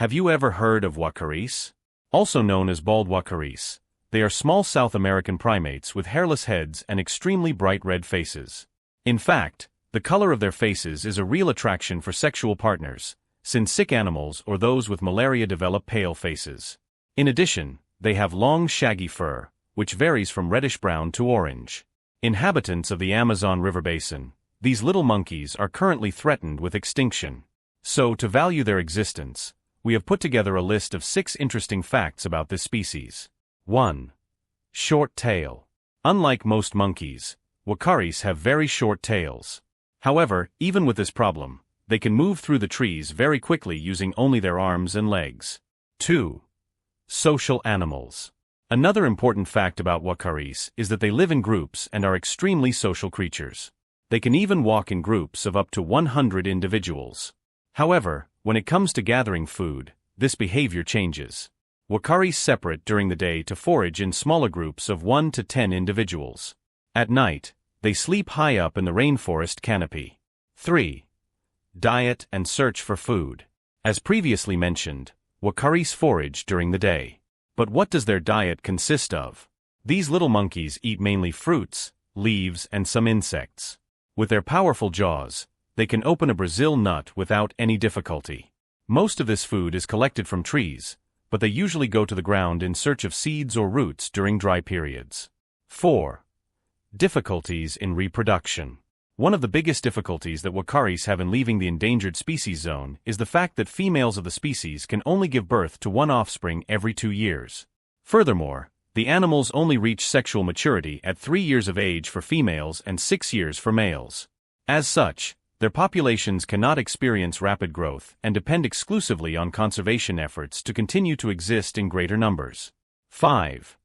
Have you ever heard of uacaris? Also known as bald uacaris, they are small South American primates with hairless heads and extremely bright red faces. In fact, the color of their faces is a real attraction for sexual partners, since sick animals or those with malaria develop pale faces. In addition, they have long shaggy fur, which varies from reddish-brown to orange. Inhabitants of the Amazon River basin, these little monkeys are currently threatened with extinction. So, to value their existence, we have put together a list of 6 interesting facts about this species. 1. Short tail. Unlike most monkeys, uacaris have very short tails. However, even with this problem, they can move through the trees very quickly using only their arms and legs. 2. Social animals. Another important fact about uacaris is that they live in groups and are extremely social creatures. They can even walk in groups of up to 100 individuals. However, when it comes to gathering food, this behavior changes. Uacaris separate during the day to forage in smaller groups of 1 to 10 individuals. At night, they sleep high up in the rainforest canopy. 3. Diet and search for food. As previously mentioned, uacaris forage during the day. But what does their diet consist of? These little monkeys eat mainly fruits, leaves, and some insects. With their powerful jaws, they can open a Brazil nut without any difficulty. Most of this food is collected from trees, but they usually go to the ground in search of seeds or roots during dry periods. 4. Difficulties in reproduction. One of the biggest difficulties that uacaris have in leaving the endangered species zone is the fact that females of the species can only give birth to one offspring every 2 years. Furthermore, the animals only reach sexual maturity at 3 years of age for females and 6 years for males. As such, their populations cannot experience rapid growth and depend exclusively on conservation efforts to continue to exist in greater numbers. 5.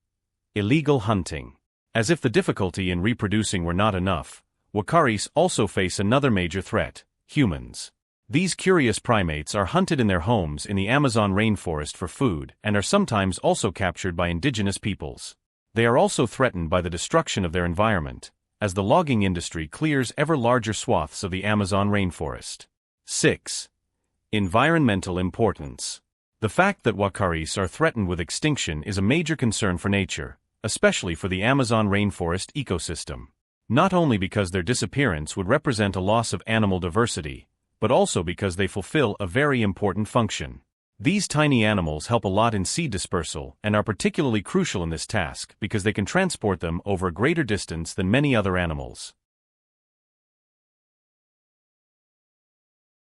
Illegal hunting. As if the difficulty in reproducing were not enough, uacaris also face another major threat: humans. These curious primates are hunted in their homes in the Amazon rainforest for food and are sometimes also captured by indigenous peoples. They are also threatened by the destruction of their environment, as the logging industry clears ever larger swaths of the Amazon rainforest. 6. Environmental importance. The fact that uacaris are threatened with extinction is a major concern for nature, especially for the Amazon rainforest ecosystem. Not only because their disappearance would represent a loss of animal diversity, but also because they fulfill a very important function. These tiny animals help a lot in seed dispersal and are particularly crucial in this task because they can transport them over a greater distance than many other animals.